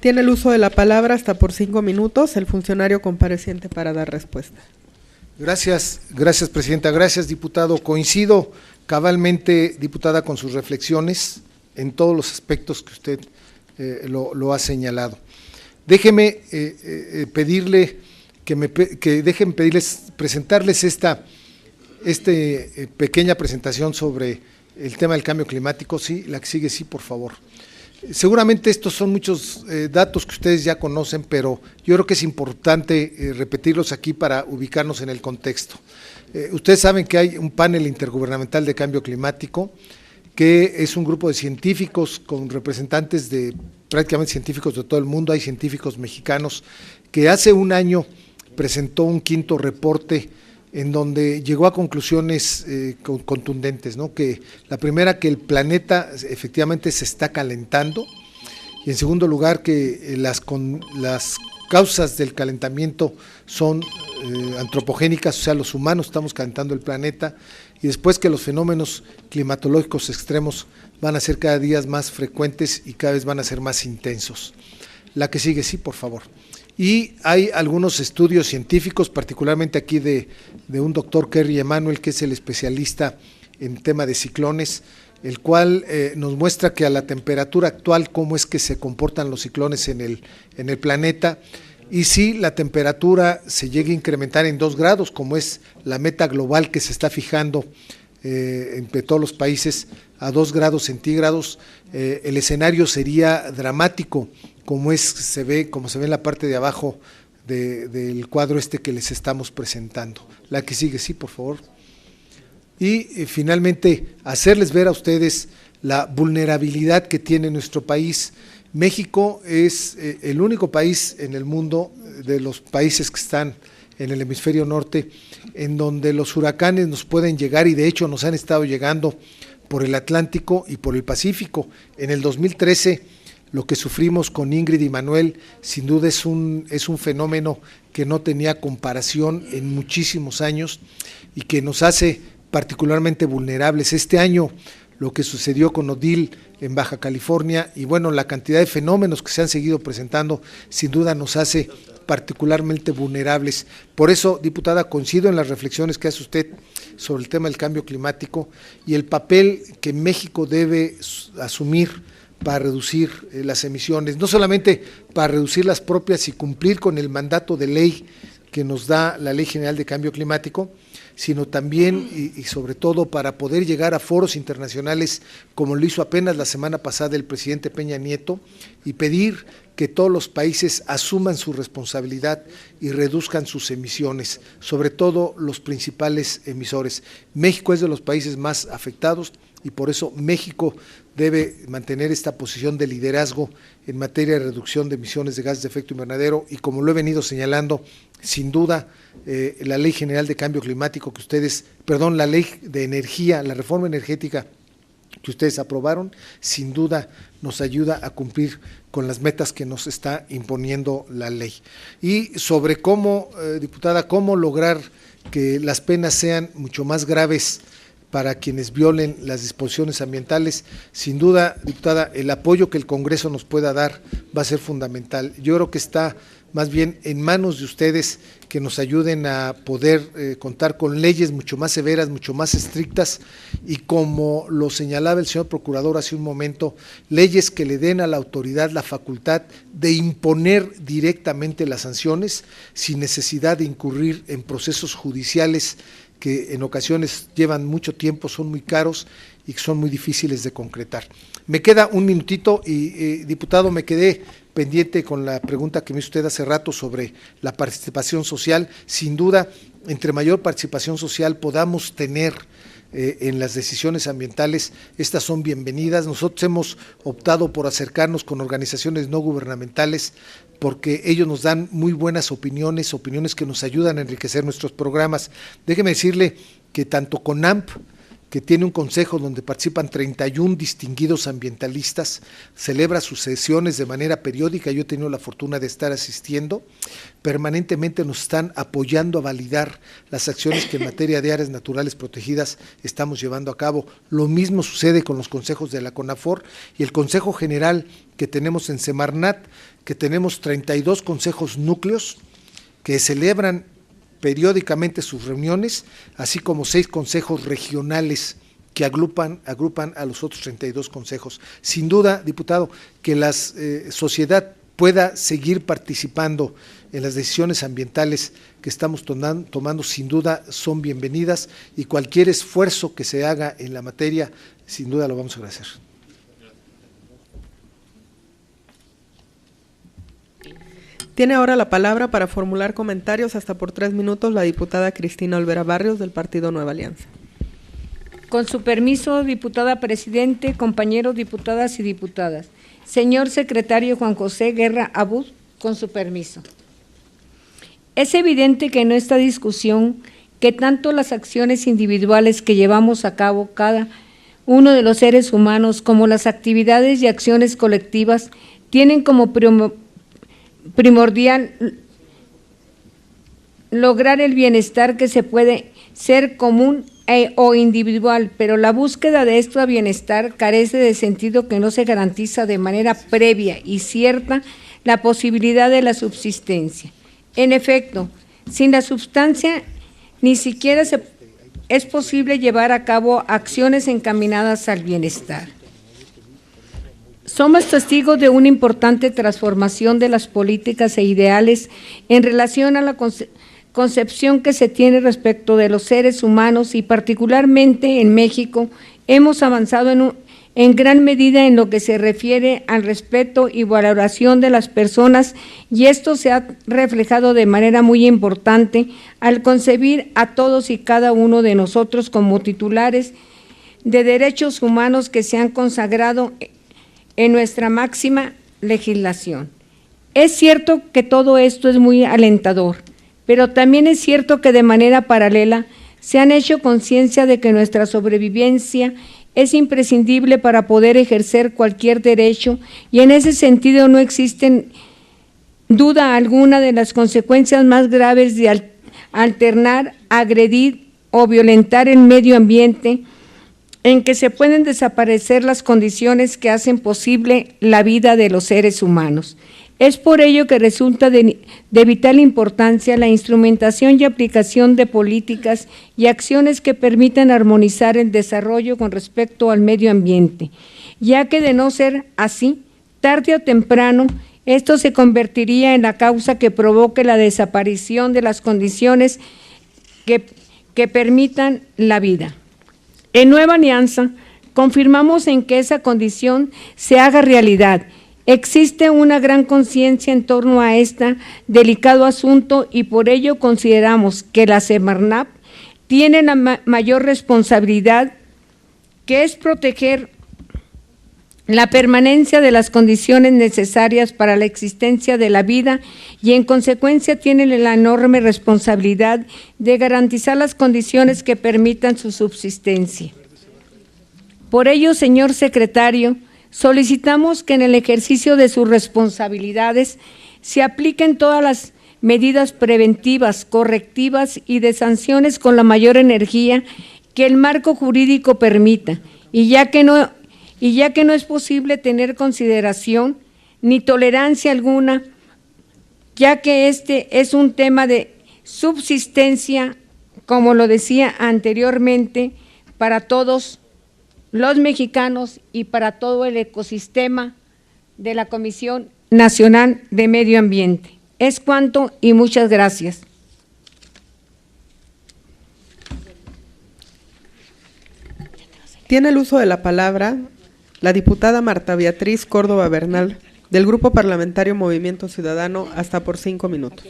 Tiene el uso de la palabra hasta por 5 minutos el funcionario compareciente para dar respuesta. Gracias, presidenta. Gracias, diputado. Coincido cabalmente, diputada, con sus reflexiones en todos los aspectos que usted lo ha señalado. Déjeme presentarles esta pequeña presentación sobre el tema del cambio climático. Sí, la que sigue, sí, por favor. Seguramente estos son muchos datos que ustedes ya conocen, pero yo creo que es importante repetirlos aquí para ubicarnos en el contexto. Ustedes saben que hay un panel intergubernamental de cambio climático, que es un grupo de científicos con representantes de prácticamente científicos de todo el mundo. Hay científicos mexicanos que hace un año presentó un quinto reporte en donde llegó a conclusiones contundentes, ¿no? Que la primera, que el planeta efectivamente se está calentando, y en segundo lugar, que las causas del calentamiento son antropogénicas, o sea, los humanos estamos calentando el planeta, y después que los fenómenos climatológicos extremos van a ser cada día más frecuentes y cada vez van a ser más intensos. La que sigue, sí, por favor. Y hay algunos estudios científicos, particularmente aquí de un doctor Kerry Emanuel, que es el especialista en tema de ciclones, el cual nos muestra que a la temperatura actual cómo es que se comportan los ciclones en el planeta, y si la temperatura se llega a incrementar en 2 grados, como es la meta global que se está fijando entre todos los países a 2 grados centígrados, el escenario sería dramático, como se ve en la parte de abajo del cuadro que les estamos presentando. La que sigue, sí, por favor. Y finalmente, hacerles ver a ustedes la vulnerabilidad que tiene nuestro país. México es el único país en el mundo, de los países que están en el hemisferio norte, en donde los huracanes nos pueden llegar, y de hecho nos han estado llegando por el Atlántico y por el Pacífico. En el 2013, lo que sufrimos con Ingrid y Manuel, sin duda es un fenómeno que no tenía comparación en muchísimos años y que nos hace particularmente vulnerables. Este año, lo que sucedió con Odile en Baja California, y bueno, la cantidad de fenómenos que se han seguido presentando, sin duda nos hace particularmente vulnerables. Por eso, diputada, coincido en las reflexiones que hace usted sobre el tema del cambio climático y el papel que México debe asumir para reducir las emisiones, no solamente para reducir las propias y cumplir con el mandato de ley que nos da la Ley General de Cambio Climático, sino también y sobre todo para poder llegar a foros internacionales, como lo hizo apenas la semana pasada el presidente Peña Nieto, y pedir que todos los países asuman su responsabilidad y reduzcan sus emisiones, sobre todo los principales emisores. México es de los países más afectados, y por eso México debe mantener esta posición de liderazgo en materia de reducción de emisiones de gases de efecto invernadero, y como lo he venido señalando, sin duda la Ley General de Cambio Climático la Ley de Energía, la reforma energética que ustedes aprobaron, sin duda nos ayuda a cumplir con las metas que nos está imponiendo la ley. Y sobre cómo, diputada, cómo lograr que las penas sean mucho más graves para quienes violen las disposiciones ambientales, sin duda, diputada, el apoyo que el Congreso nos pueda dar va a ser fundamental. Yo creo que está más bien en manos de ustedes que nos ayuden a poder contar con leyes mucho más severas, mucho más estrictas, y como lo señalaba el señor procurador hace un momento, leyes que le den a la autoridad la facultad de imponer directamente las sanciones sin necesidad de incurrir en procesos judiciales que en ocasiones llevan mucho tiempo, son muy caros y son muy difíciles de concretar. Me queda un minutito y, diputado, me quedé pendiente con la pregunta que me hizo usted hace rato sobre la participación social. Sin duda, entre mayor participación social podamos tener en las decisiones ambientales, estas son bienvenidas. Nosotros hemos optado por acercarnos con organizaciones no gubernamentales porque ellos nos dan muy buenas opiniones que nos ayudan a enriquecer nuestros programas. Déjeme decirle que tanto CONAMP, que tiene un consejo donde participan 31 distinguidos ambientalistas, celebra sus sesiones de manera periódica. Yo he tenido la fortuna de estar asistiendo. Permanentemente nos están apoyando a validar las acciones que en materia de áreas naturales protegidas estamos llevando a cabo. Lo mismo sucede con los consejos de la CONAFOR y el Consejo General que tenemos en Semarnat, que tenemos 32 consejos núcleos que celebran periódicamente sus reuniones, así como 6 consejos regionales que agrupan a los otros 32 consejos. Sin duda, diputado, que la sociedad pueda seguir participando en las decisiones ambientales que estamos tomando, sin duda son bienvenidas, y cualquier esfuerzo que se haga en la materia, sin duda lo vamos a agradecer. Tiene ahora la palabra para formular comentarios hasta por 3 minutos la diputada Cristina Olvera Barrios del Partido Nueva Alianza. Con su permiso, diputada presidente, compañeros diputadas y diputadas. Señor secretario Juan José Guerra Abud, con su permiso. Es evidente que en esta discusión, que tanto las acciones individuales que llevamos a cabo cada uno de los seres humanos como las actividades y acciones colectivas tienen como primordial lograr el bienestar que se puede ser común o individual, pero la búsqueda de este bienestar carece de sentido que no se garantiza de manera previa y cierta la posibilidad de la subsistencia. En efecto, sin la substancia ni siquiera es posible llevar a cabo acciones encaminadas al bienestar. Somos testigos de una importante transformación de las políticas e ideales en relación a la concepción que se tiene respecto de los seres humanos, y particularmente en México hemos avanzado en gran medida en lo que se refiere al respeto y valoración de las personas, y esto se ha reflejado de manera muy importante al concebir a todos y cada uno de nosotros como titulares de derechos humanos que se han consagrado en nuestra máxima legislación. Es cierto que todo esto es muy alentador, pero también es cierto que de manera paralela se han hecho conciencia de que nuestra sobrevivencia es imprescindible para poder ejercer cualquier derecho, y en ese sentido no existe duda alguna de las consecuencias más graves de alternar, agredir o violentar el medio ambiente, en que se pueden desaparecer las condiciones que hacen posible la vida de los seres humanos. Es por ello que resulta de vital importancia la instrumentación y aplicación de políticas y acciones que permitan armonizar el desarrollo con respecto al medio ambiente, ya que de no ser así, tarde o temprano, esto se convertiría en la causa que provoque la desaparición de las condiciones que permitan la vida. En Nueva Alianza, confirmamos en que esa condición se haga realidad. Existe una gran conciencia en torno a este delicado asunto, y por ello consideramos que la Semarnat tiene la mayor responsabilidad, que es proteger la permanencia de las condiciones necesarias para la existencia de la vida, y en consecuencia tiene la enorme responsabilidad de garantizar las condiciones que permitan su subsistencia. Por ello, señor secretario, solicitamos que en el ejercicio de sus responsabilidades se apliquen todas las medidas preventivas, correctivas y de sanciones con la mayor energía que el marco jurídico permita, y ya que no es posible tener consideración ni tolerancia alguna, ya que este es un tema de subsistencia, como lo decía anteriormente, para todos los mexicanos y para todo el ecosistema de la Comisión Nacional de Medio Ambiente. Es cuanto y muchas gracias. Tiene el uso de la palabra la diputada Marta Beatriz Córdoba Bernal, del Grupo Parlamentario Movimiento Ciudadano, hasta por 5 minutos.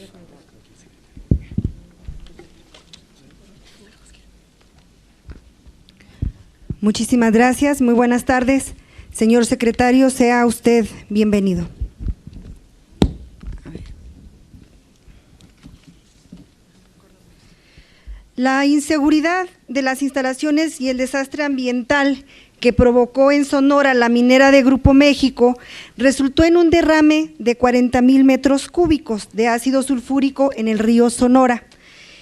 Muchísimas gracias, muy buenas tardes. Señor secretario, sea usted bienvenido. La inseguridad de las instalaciones y el desastre ambiental que provocó en Sonora la minera de Grupo México resultó en un derrame de 40,000 metros cúbicos de ácido sulfúrico en el río Sonora,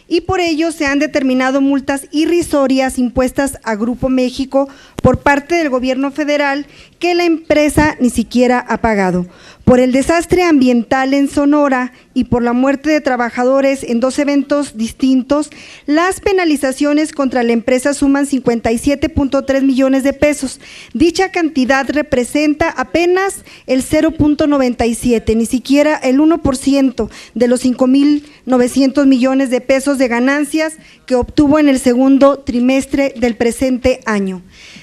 y por ello se han determinado multas irrisorias impuestas a Grupo México por parte del gobierno federal que la empresa ni siquiera ha pagado. Por el desastre ambiental en Sonora y por la muerte de trabajadores en 2 eventos distintos, las penalizaciones contra la empresa suman 57.3 millones de pesos. Dicha cantidad representa apenas el 0.97, ni siquiera el 1% de los 5.900 millones de pesos de ganancias que obtuvo en el segundo trimestre del presente año.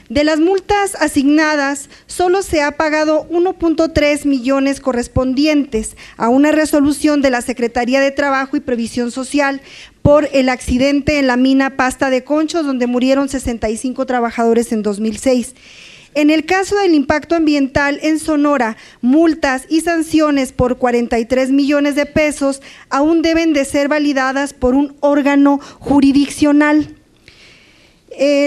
De las multas asignadas, solo se ha pagado 1.3 millones correspondientes a una resolución de la Secretaría de Trabajo y Previsión Social por el accidente en la mina Pasta de Conchos, donde murieron 65 trabajadores en 2006. En el caso del impacto ambiental en Sonora, multas y sanciones por 43 millones de pesos aún deben de ser validadas por un órgano jurisdiccional.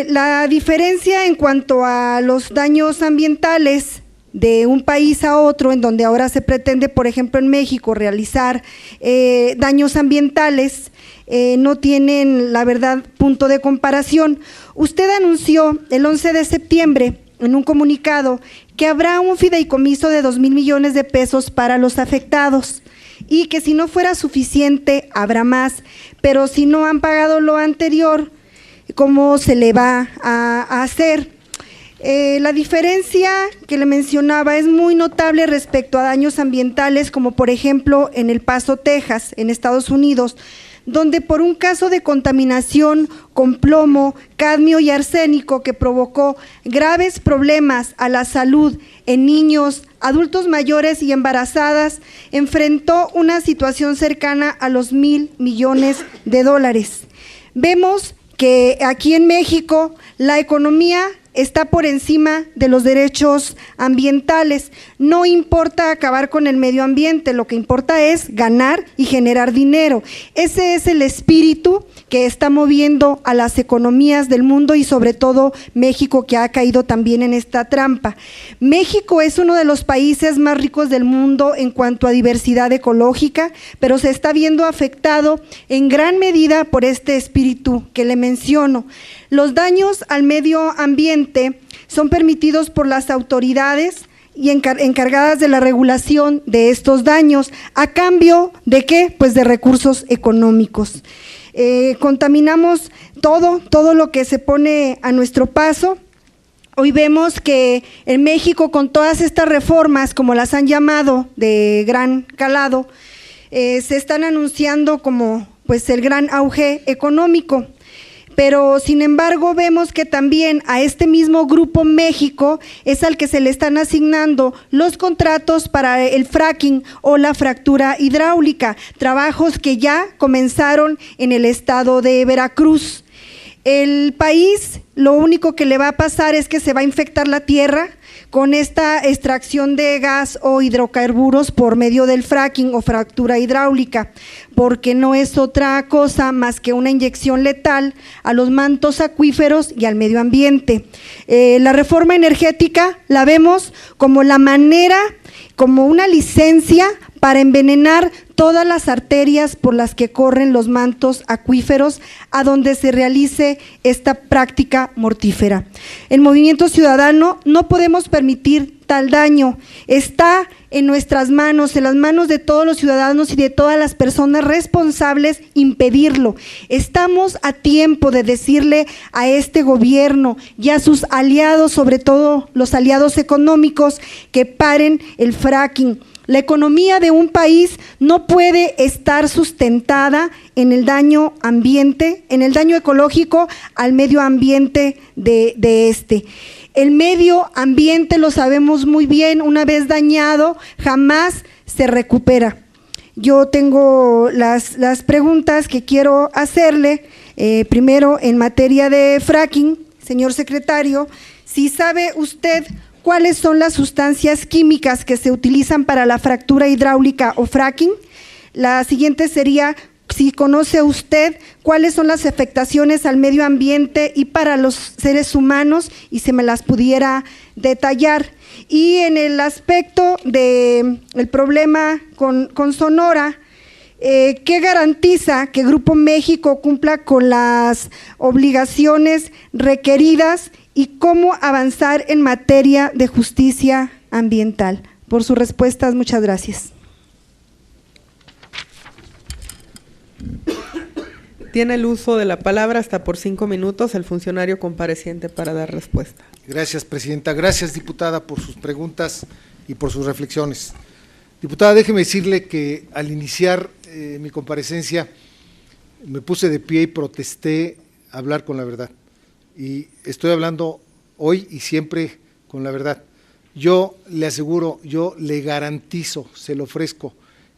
La diferencia en cuanto a los daños ambientales de un país a otro, en donde ahora se pretende, por ejemplo, en México, realizar daños ambientales, no tienen, la verdad, punto de comparación. Usted anunció el 11 de septiembre en un comunicado que habrá un fideicomiso de 2,000 millones de pesos para los afectados y que si no fuera suficiente habrá más, pero si no han pagado lo anterior, ¿cómo se le va a hacer? La diferencia que le mencionaba es muy notable respecto a daños ambientales, como por ejemplo en El Paso, Texas, en Estados Unidos, donde por un caso de contaminación con plomo, cadmio y arsénico que provocó graves problemas a la salud en niños, adultos mayores y embarazadas, enfrentó una situación cercana a los $1,000 millones. Vemos que aquí en México la economía está por encima de los derechos ambientales. No importa acabar con el medio ambiente, lo que importa es ganar y generar dinero. Ese es el espíritu que está moviendo a las economías del mundo y sobre todo México, que ha caído también en esta trampa. México es uno de los países más ricos del mundo en cuanto a diversidad ecológica, pero se está viendo afectado en gran medida por este espíritu que le menciono. Los daños al medio ambiente son permitidos por las autoridades y encargadas de la regulación de estos daños, ¿a cambio de qué? Pues de recursos económicos. Contaminamos todo lo que se pone a nuestro paso. Hoy vemos que en México, con todas estas reformas, como las han llamado, de gran calado, se están anunciando como pues el gran auge económico. Pero sin embargo vemos que también a este mismo Grupo México es al que se le están asignando los contratos para el fracking o la fractura hidráulica, trabajos que ya comenzaron en el estado de Veracruz. El país, lo único que le va a pasar es que se va a infectar la tierra con esta extracción de gas o hidrocarburos por medio del fracking o fractura hidráulica, porque no es otra cosa más que una inyección letal a los mantos acuíferos y al medio ambiente. La reforma energética la vemos como la manera, como una licencia para envenenar todas las arterias por las que corren los mantos acuíferos a donde se realice esta práctica mortífera. El Movimiento Ciudadano no podemos permitir tal daño, está en nuestras manos, en las manos de todos los ciudadanos y de todas las personas responsables impedirlo. Estamos a tiempo de decirle a este gobierno y a sus aliados, sobre todo los aliados económicos, que paren el fracking. La economía de un país no puede estar sustentada en el daño ambiente, en el daño ecológico al medio ambiente de este. El medio ambiente, lo sabemos muy bien, una vez dañado jamás se recupera. Yo tengo las preguntas que quiero hacerle. Primero, en materia de fracking, señor secretario, si sabe usted ¿cuáles son las sustancias químicas que se utilizan para la fractura hidráulica o fracking? La siguiente sería, si conoce usted cuáles son las afectaciones al medio ambiente y para los seres humanos y se me las pudiera detallar. Y en el aspecto del problema con Sonora, ¿qué garantiza que Grupo México cumpla con las obligaciones requeridas y cómo avanzar en materia de justicia ambiental? Por sus respuestas, muchas gracias. Tiene el uso de la palabra hasta por 5 minutos el funcionario compareciente para dar respuesta. Gracias, presidenta. Gracias, diputada, por sus preguntas y por sus reflexiones. Diputada, déjeme decirle que al iniciar mi comparecencia me puse de pie y protesté hablar con la verdad. Y estoy hablando hoy y siempre con la verdad. Yo le aseguro, yo le garantizo, se lo ofrezco,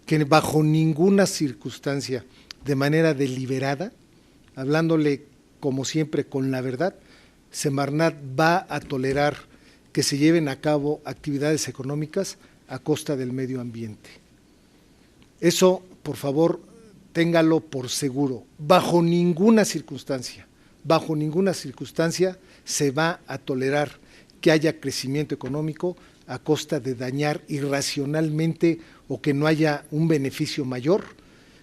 que bajo ninguna circunstancia, de manera deliberada, hablándole como siempre con la verdad, Semarnat va a tolerar que se lleven a cabo actividades económicas a costa del medio ambiente. Eso, por favor, téngalo por seguro. Bajo ninguna circunstancia se va a tolerar que haya crecimiento económico a costa de dañar irracionalmente o que no haya un beneficio mayor,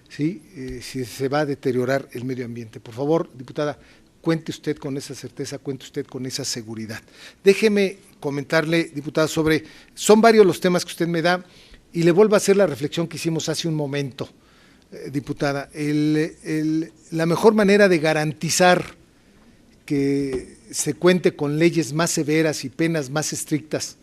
¿sí? Si se va a deteriorar el medio ambiente. Por favor, diputada, cuente usted con esa certeza, cuente usted con esa seguridad. Déjeme comentarle, diputada, son varios los temas que usted me da y le vuelvo a hacer la reflexión que hicimos hace un momento, diputada. La mejor manera de garantizar que se cuente con leyes más severas y penas más estrictas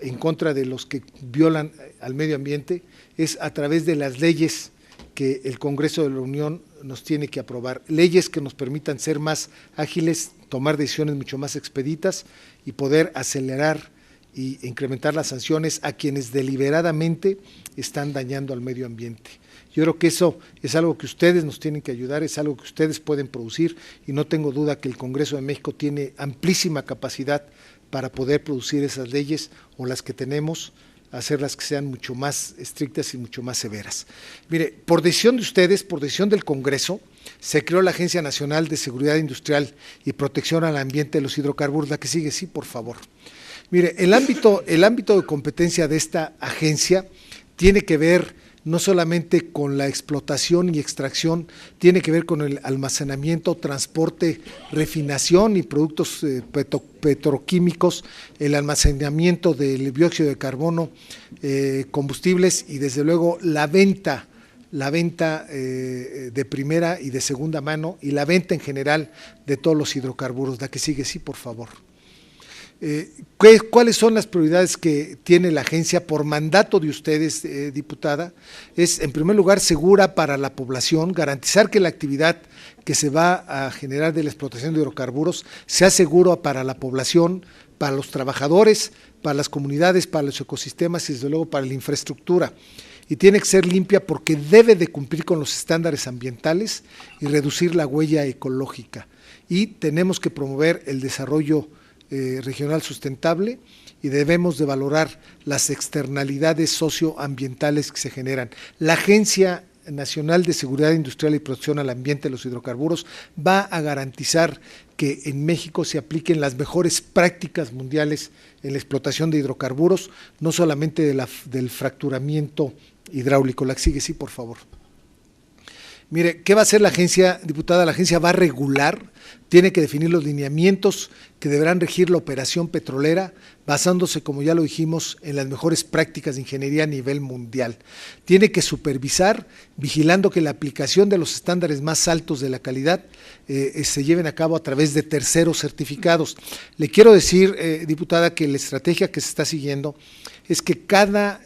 en contra de los que violan al medio ambiente es a través de las leyes que el Congreso de la Unión nos tiene que aprobar, leyes que nos permitan ser más ágiles, tomar decisiones mucho más expeditas y poder acelerar y incrementar las sanciones a quienes deliberadamente están dañando al medio ambiente. Yo creo que eso es algo que ustedes nos tienen que ayudar, es algo que ustedes pueden producir y no tengo duda que el Congreso de México tiene amplísima capacidad para poder producir esas leyes o las que tenemos, hacerlas que sean mucho más estrictas y mucho más severas. Mire, por decisión de ustedes, por decisión del Congreso, se creó la Agencia Nacional de Seguridad Industrial y Protección al Ambiente de los Hidrocarburos. La que sigue, sí, por favor. Mire, el ámbito de competencia de esta agencia tiene que ver no solamente con la explotación y extracción, tiene que ver con el almacenamiento, transporte, refinación y productos petroquímicos, el almacenamiento del dióxido de carbono, combustibles y desde luego la venta de primera y de segunda mano y la venta en general de todos los hidrocarburos. La que sigue, sí, por favor. ¿Cuáles son las prioridades que tiene la agencia por mandato de ustedes, diputada? Es, en primer lugar, segura para la población, garantizar que la actividad que se va a generar de la explotación de hidrocarburos sea seguro para la población, para los trabajadores, para las comunidades, para los ecosistemas y desde luego para la infraestructura. Y tiene que ser limpia porque debe de cumplir con los estándares ambientales y reducir la huella ecológica. Y tenemos que promover el desarrollo regional sustentable y debemos de valorar las externalidades socioambientales que se generan. La Agencia Nacional de Seguridad Industrial y Protección al Ambiente de los Hidrocarburos va a garantizar que en México se apliquen las mejores prácticas mundiales en la explotación de hidrocarburos, no solamente del fracturamiento hidráulico. La que sigue, sí, por favor. Mire, ¿qué va a hacer la agencia, diputada? La agencia va a regular, tiene que definir los lineamientos que deberán regir la operación petrolera, basándose, como ya lo dijimos, en las mejores prácticas de ingeniería a nivel mundial. Tiene que supervisar, vigilando que la aplicación de los estándares más altos de la calidad se lleven a cabo a través de terceros certificados. Le quiero decir, diputada, que la estrategia que se está siguiendo es que cada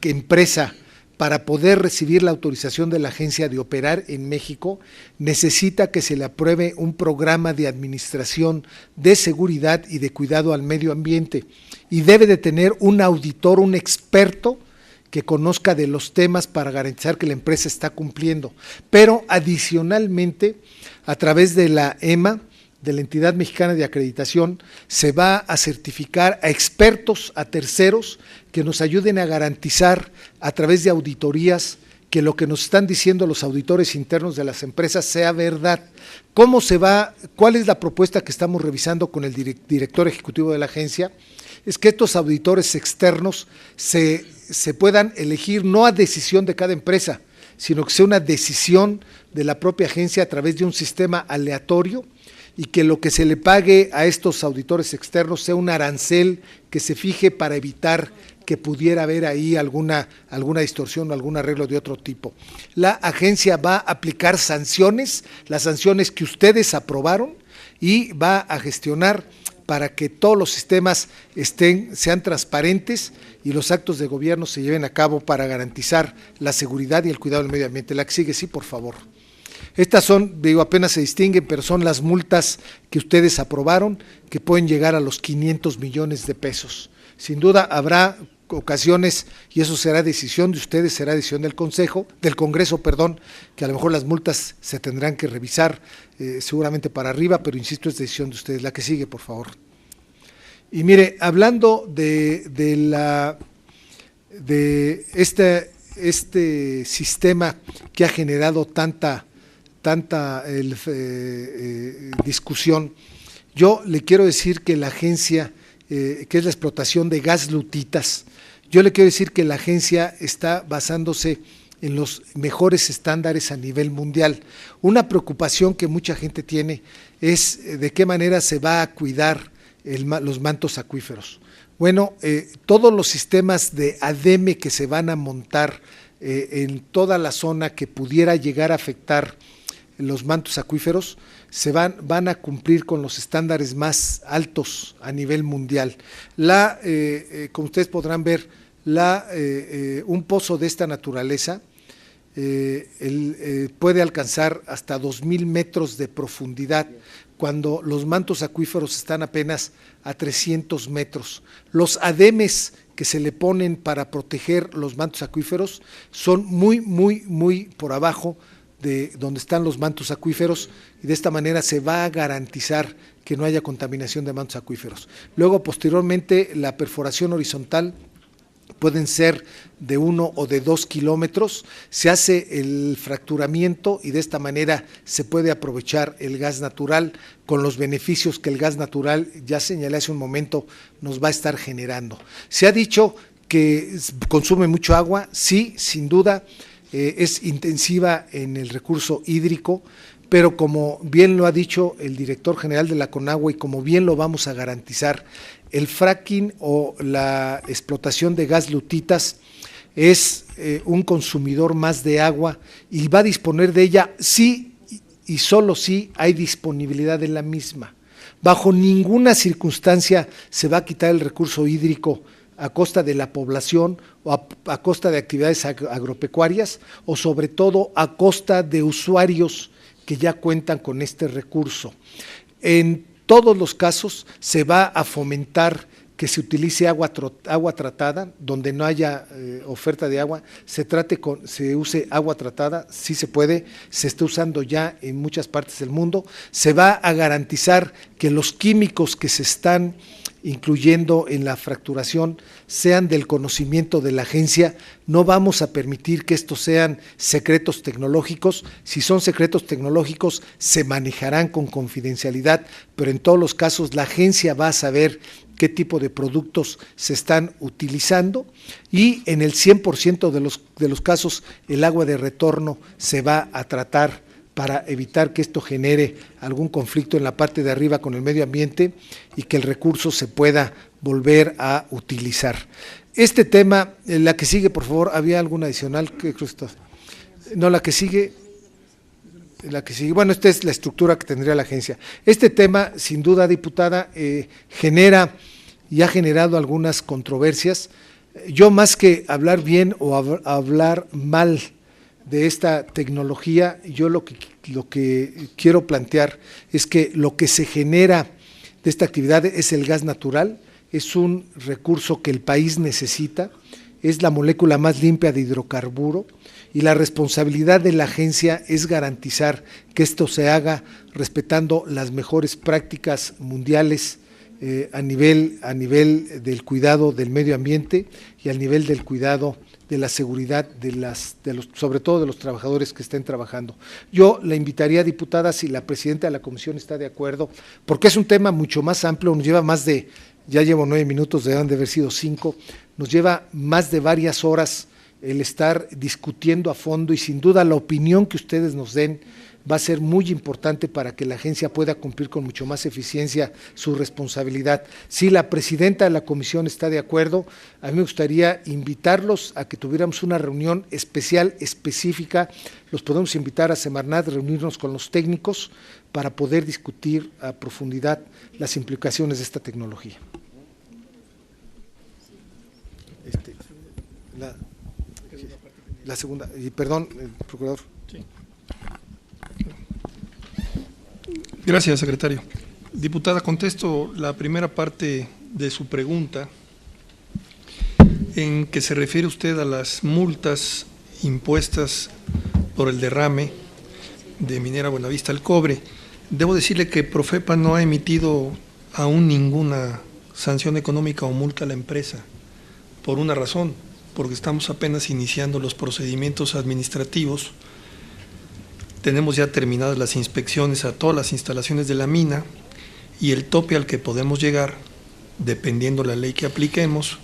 empresa, para poder recibir la autorización de la agencia de operar en México, necesita que se le apruebe un programa de administración de seguridad y de cuidado al medio ambiente y debe de tener un auditor, un experto que conozca de los temas para garantizar que la empresa está cumpliendo. Pero adicionalmente, a través de la EMA, de la Entidad Mexicana de Acreditación, se va a certificar a expertos, a terceros, que nos ayuden a garantizar a través de auditorías que lo que nos están diciendo los auditores internos de las empresas sea verdad. ¿Cómo se va? ¿Cuál es la propuesta que estamos revisando con el director ejecutivo de la agencia? Es que estos auditores externos se puedan elegir no a decisión de cada empresa, sino que sea una decisión de la propia agencia a través de un sistema aleatorio, y que lo que se le pague a estos auditores externos sea un arancel que se fije para evitar que pudiera haber ahí alguna distorsión o algún arreglo de otro tipo. La agencia va a aplicar sanciones, las sanciones que ustedes aprobaron, y va a gestionar para que todos los sistemas sean transparentes y los actos de gobierno se lleven a cabo para garantizar la seguridad y el cuidado del medio ambiente. La que sigue, sí, por favor. Estas son, digo, apenas se distinguen, pero son las multas que ustedes aprobaron, que pueden llegar a los 500 millones de pesos. Sin duda habrá ocasiones, y eso será decisión de ustedes, será decisión del Congreso, que a lo mejor las multas se tendrán que revisar seguramente para arriba, pero insisto, es decisión de ustedes. La que sigue, por favor. Y mire, hablando de este sistema que ha generado tanta discusión, yo le quiero decir que la agencia, que es la explotación de gas lutitas, yo le quiero decir que la agencia está basándose en los mejores estándares a nivel mundial. Una preocupación que mucha gente tiene es de qué manera se va a cuidar los mantos acuíferos. Bueno, todos los sistemas de ADM que se van a montar en toda la zona que pudiera llegar a afectar los mantos acuíferos van a cumplir con los estándares más altos a nivel mundial. Como ustedes podrán ver, un pozo de esta naturaleza puede alcanzar hasta 2,000 metros de profundidad, cuando los mantos acuíferos están apenas a 300 metros. Los ADMs que se le ponen para proteger los mantos acuíferos son muy por abajo de donde están los mantos acuíferos, y de esta manera se va a garantizar que no haya contaminación de mantos acuíferos. Luego, posteriormente, la perforación horizontal pueden ser de 1 o de 2 kilómetros, se hace el fracturamiento y de esta manera se puede aprovechar el gas natural con los beneficios que el gas natural, ya señalé hace un momento, nos va a estar generando. Se ha dicho que consume mucho agua, sí, sin duda, es intensiva en el recurso hídrico, pero como bien lo ha dicho el director general de la Conagua y como bien lo vamos a garantizar, el fracking o la explotación de gas lutitas es un consumidor más de agua y va a disponer de ella sí y solo si hay disponibilidad de la misma. Bajo ninguna circunstancia se va a quitar el recurso hídrico a costa de la población o a costa de actividades agropecuarias, o sobre todo a costa de usuarios que ya cuentan con este recurso. En todos los casos se va a fomentar que se utilice agua tratada, donde no haya oferta de agua, se use agua tratada, sí se puede, se está usando ya en muchas partes del mundo. Se va a garantizar que los químicos que se están incluyendo en la fracturación sean del conocimiento de la agencia. No vamos a permitir que estos sean secretos tecnológicos. Si son secretos tecnológicos, se manejarán con confidencialidad, pero en todos los casos la agencia va a saber qué tipo de productos se están utilizando, y en el 100% de los casos el agua de retorno se va a tratar para evitar que esto genere algún conflicto en la parte de arriba con el medio ambiente y que el recurso se pueda volver a utilizar. Este tema, la que sigue, por favor, ¿había alguna adicional? No, la que sigue, bueno, esta es la estructura que tendría la agencia. Este tema, sin duda, diputada, genera y ha generado algunas controversias. Yo, más que hablar bien o hablar mal de esta tecnología, yo lo que quiero plantear es que lo que se genera de esta actividad es el gas natural, es un recurso que el país necesita, es la molécula más limpia de hidrocarburo, y la responsabilidad de la agencia es garantizar que esto se haga respetando las mejores prácticas mundiales a nivel del cuidado del medio ambiente y al nivel del cuidado de la seguridad sobre todo de los trabajadores que estén trabajando. Yo la invitaría, diputada, si la presidenta de la comisión está de acuerdo, porque es un tema mucho más amplio, nos lleva más de, ya llevo 9 minutos, deben de haber sido 5, nos lleva más de varias horas el estar discutiendo a fondo, y sin duda la opinión que ustedes nos den va a ser muy importante para que la agencia pueda cumplir con mucho más eficiencia su responsabilidad. Si la presidenta de la comisión está de acuerdo, a mí me gustaría invitarlos a que tuviéramos una reunión especial, específica. Los podemos invitar a Semarnat, reunirnos con los técnicos para poder discutir a profundidad las implicaciones de esta tecnología. La segunda, y perdón, procurador. Sí. Gracias, secretario. Diputada, contesto la primera parte de su pregunta, en que se refiere usted a las multas impuestas por el derrame de Minera Buenavista al cobre. Debo decirle que Profepa no ha emitido aún ninguna sanción económica o multa a la empresa, por una razón, porque estamos apenas iniciando los procedimientos administrativos. Tenemos ya terminadas las inspecciones a todas las instalaciones de la mina, y el tope al que podemos llegar, dependiendo la ley que apliquemos,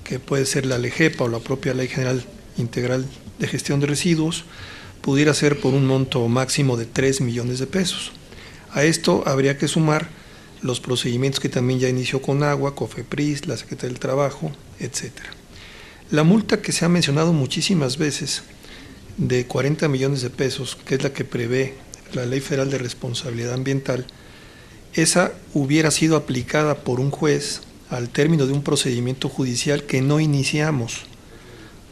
que puede ser la LGEPA o la propia Ley General Integral de Gestión de Residuos, pudiera ser por un monto máximo de 3 millones de pesos. A esto habría que sumar los procedimientos que también ya inició con Agua, COFEPRIS, la Secretaría del Trabajo, etcétera. La multa que se ha mencionado muchísimas veces, de 40 millones de pesos, que es la que prevé la Ley Federal de Responsabilidad Ambiental, esa hubiera sido aplicada por un juez al término de un procedimiento judicial que no iniciamos,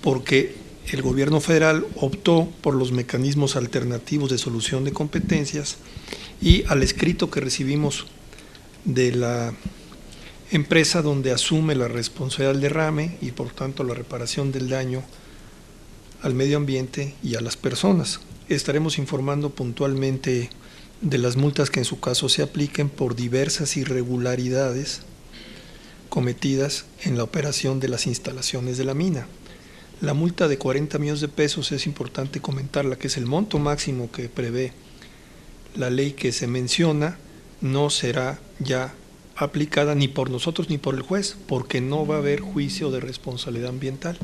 porque el gobierno federal optó por los mecanismos alternativos de solución de competencias, y al escrito que recibimos de la empresa donde asume la responsabilidad del derrame y por tanto la reparación del daño al medio ambiente y a las personas. Estaremos informando puntualmente de las multas que en su caso se apliquen por diversas irregularidades cometidas en la operación de las instalaciones de la mina. La multa de 40 millones de pesos es importante comentarla, que es el monto máximo que prevé la ley que se menciona. No será ya aplicada ni por nosotros ni por el juez, porque no va a haber juicio de responsabilidad ambiental.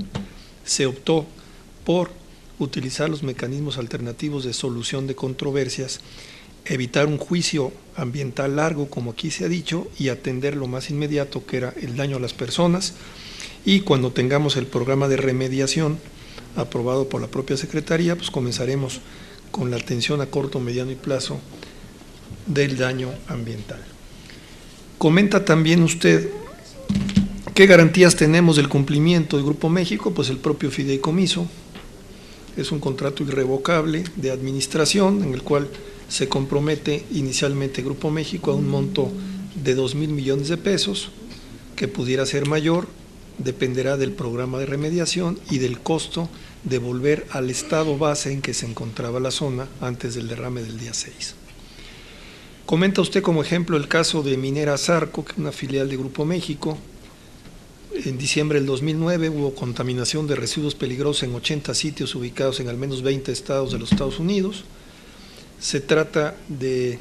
Se optó por utilizar los mecanismos alternativos de solución de controversias, evitar un juicio ambiental largo, como aquí se ha dicho, y atender lo más inmediato, que era el daño a las personas. Y cuando tengamos el programa de remediación aprobado por la propia Secretaría, pues comenzaremos con la atención a corto, mediano y plazo del daño ambiental. Comenta también usted qué garantías tenemos del cumplimiento del Grupo México. Pues el propio fideicomiso es un contrato irrevocable de administración en el cual se compromete inicialmente Grupo México a un monto de 2,000 millones de pesos, que pudiera ser mayor, dependerá del programa de remediación y del costo de volver al estado base en que se encontraba la zona antes del derrame del día 6. Comenta usted como ejemplo el caso de Minera Zarco, que es una filial de Grupo México. En diciembre del 2009 hubo contaminación de residuos peligrosos en 80 sitios ubicados en al menos 20 estados de los Estados Unidos. Se trata de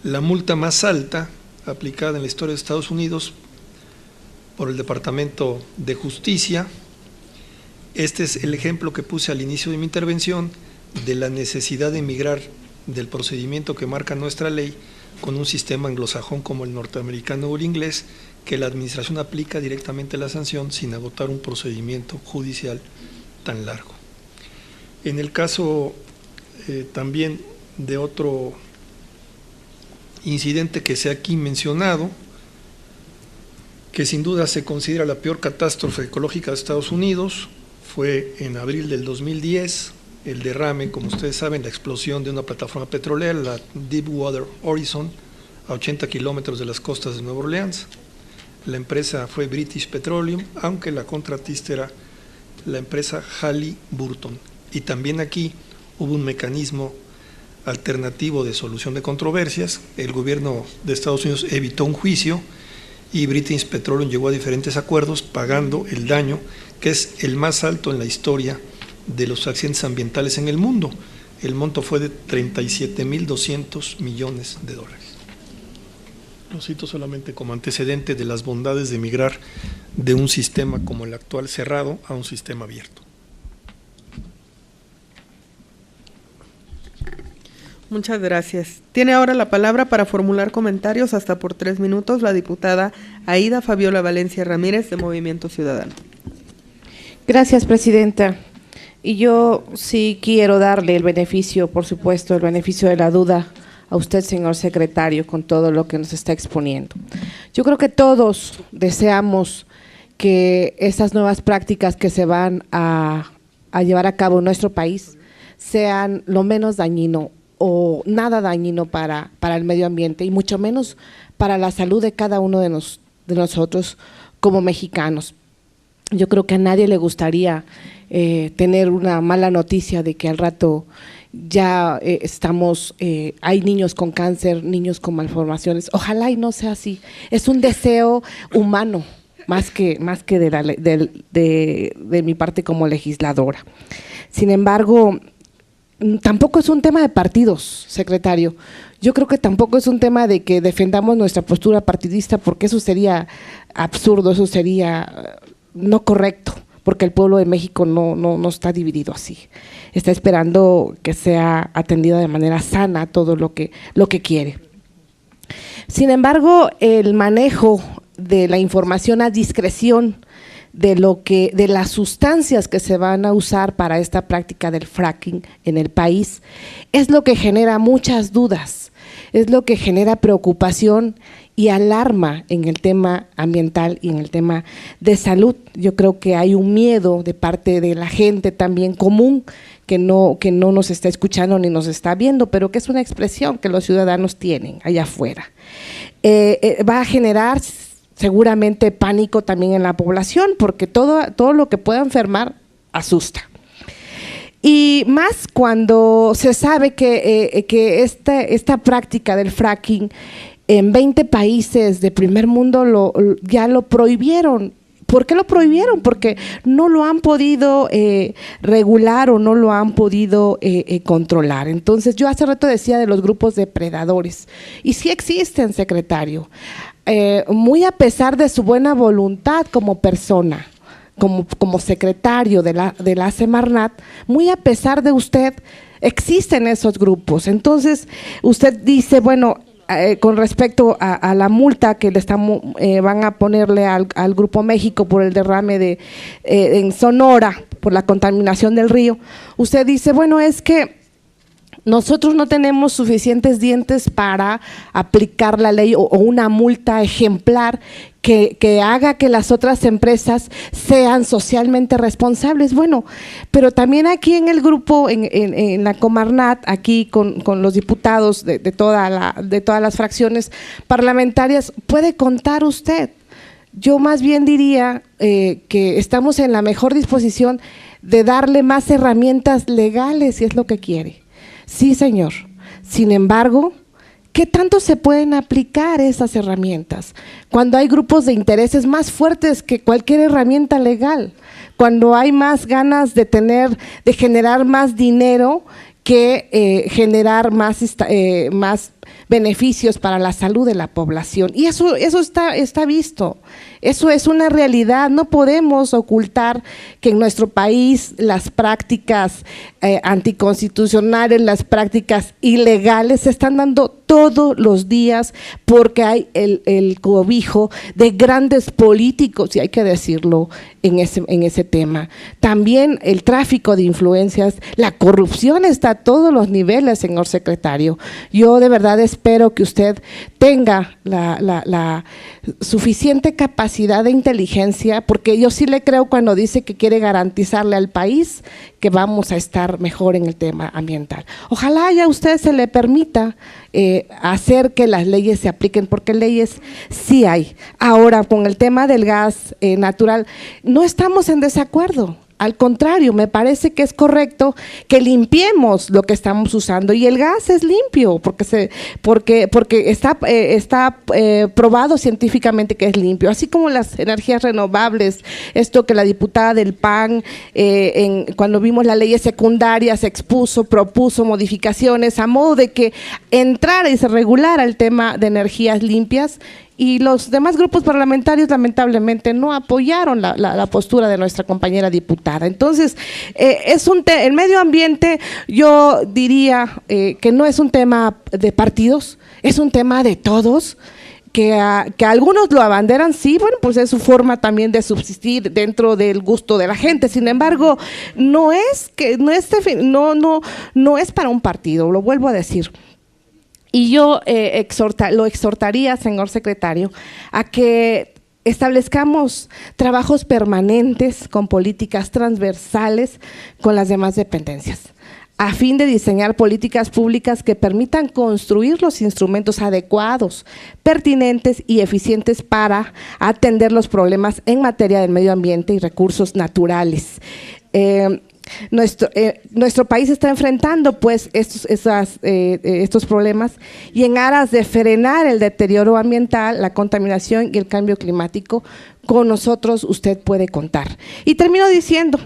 la multa más alta aplicada en la historia de Estados Unidos por el Departamento de Justicia. Este es el ejemplo que puse al inicio de mi intervención de la necesidad de migrar del procedimiento que marca nuestra ley con un sistema anglosajón como el norteamericano o el inglés, que la administración aplica directamente la sanción sin agotar un procedimiento judicial tan largo. En el caso también de otro incidente que se ha aquí mencionado, que sin duda se considera la peor catástrofe ecológica de Estados Unidos, fue en abril del 2010, el derrame, como ustedes saben, la explosión de una plataforma petrolera, la Deepwater Horizon, a 80 kilómetros de las costas de Nueva Orleans. La empresa fue British Petroleum, aunque la contratista era la empresa Halliburton. Y también aquí hubo un mecanismo alternativo de solución de controversias. El gobierno de Estados Unidos evitó un juicio y British Petroleum llegó a diferentes acuerdos pagando el daño que es el más alto en la historia de los accidentes ambientales en el mundo. El monto fue de 37.200 millones de dólares. Lo cito solamente como antecedente de las bondades de migrar de un sistema como el actual cerrado a un sistema abierto. Muchas gracias. Tiene ahora la palabra para formular comentarios hasta por 3 minutos la diputada Aída Fabiola Valencia Ramírez de Movimiento Ciudadano. Gracias, presidenta. Y yo sí quiero darle el beneficio, por supuesto, el beneficio de la duda a usted, señor secretario, con todo lo que nos está exponiendo. Yo creo que todos deseamos que esas nuevas prácticas que se van a llevar a cabo en nuestro país sean lo menos dañino o nada dañino para el medio ambiente y mucho menos para la salud de cada uno de nosotros como mexicanos. Yo creo que a nadie le gustaría tener una mala noticia de que al rato ya hay niños con cáncer, niños con malformaciones. Ojalá y no sea así. Es un deseo humano, más que de mi parte como legisladora. Sin embargo, tampoco es un tema de partidos, secretario. Yo creo que tampoco es un tema de que defendamos nuestra postura partidista, porque eso sería absurdo, eso sería no correcto, porque el pueblo de México no está dividido así. Está esperando que sea atendido de manera sana todo lo que quiere. Sin embargo, el manejo de la información a discreción de las sustancias que se van a usar para esta práctica del fracking en el país es lo que genera muchas dudas, es lo que genera preocupación y alarma en el tema ambiental y en el tema de salud. Yo creo que hay un miedo de parte de la gente también común que no nos está escuchando ni nos está viendo, pero que es una expresión que los ciudadanos tienen allá afuera. Va a generar seguramente pánico también en la población, porque todo lo que pueda enfermar asusta. Y más cuando se sabe que esta práctica del fracking en 20 países de primer mundo ya lo prohibieron. ¿Por qué lo prohibieron? Porque no lo han podido regular o no lo han podido controlar. Entonces, yo hace rato decía de los grupos depredadores, y sí existen, secretario, muy a pesar de su buena voluntad como persona, como secretario de la Semarnat, muy a pesar de usted, existen esos grupos. Entonces, usted dice, bueno, con respecto a la multa que van a ponerle al Grupo México por el derrame en Sonora, por la contaminación del río, usted dice, bueno, es que nosotros no tenemos suficientes dientes para aplicar la ley o una multa ejemplar que haga que las otras empresas sean socialmente responsables. Bueno, pero también aquí en el grupo, en la Comarnat, aquí con los diputados de todas las fracciones parlamentarias, puede contar usted. Yo más bien diría que estamos en la mejor disposición de darle más herramientas legales, si es lo que quiere. Sí, señor. Sin embargo, ¿qué tanto se pueden aplicar esas herramientas? Cuando hay grupos de intereses más fuertes que cualquier herramienta legal, cuando hay más ganas de generar más dinero que generar más beneficios para la salud de la población. Y eso está visto, eso es una realidad. No podemos ocultar que en nuestro país las prácticas anticonstitucionales, las prácticas ilegales se están dando todos los días, porque hay el cobijo de grandes políticos, y hay que decirlo en ese tema. También el tráfico de influencias, la corrupción está a todos los niveles, señor secretario. Yo de verdad espero que usted tenga la suficiente capacidad de inteligencia, porque yo sí le creo cuando dice que quiere garantizarle al país que vamos a estar mejor en el tema ambiental. Ojalá ya a usted se le permita hacer que las leyes se apliquen, porque leyes sí hay. Ahora, con el tema del gas natural, no estamos en desacuerdo. Al contrario, me parece que es correcto que limpiemos lo que estamos usando, y el gas es limpio porque está probado científicamente que es limpio, así como las energías renovables. Esto que la diputada del PAN cuando vimos las leyes secundarias propuso modificaciones a modo de que entrara y se regulara el tema de energías limpias, y los demás grupos parlamentarios lamentablemente no apoyaron la postura de nuestra compañera diputada. Entonces, el medio ambiente, yo diría que no es un tema de partidos, es un tema de todos. Que algunos lo abanderan, sí, bueno, pues es su forma también de subsistir dentro del gusto de la gente. Sin embargo, no es para un partido, lo vuelvo a decir. Y yo lo exhortaría, señor secretario, a que establezcamos trabajos permanentes con políticas transversales con las demás dependencias, a fin de diseñar políticas públicas que permitan construir los instrumentos adecuados, pertinentes y eficientes para atender los problemas en materia del medio ambiente y recursos naturales. Nuestro país está enfrentando pues estos problemas, y en aras de frenar el deterioro ambiental, la contaminación y el cambio climático, con nosotros usted puede contar. Y termino diciendo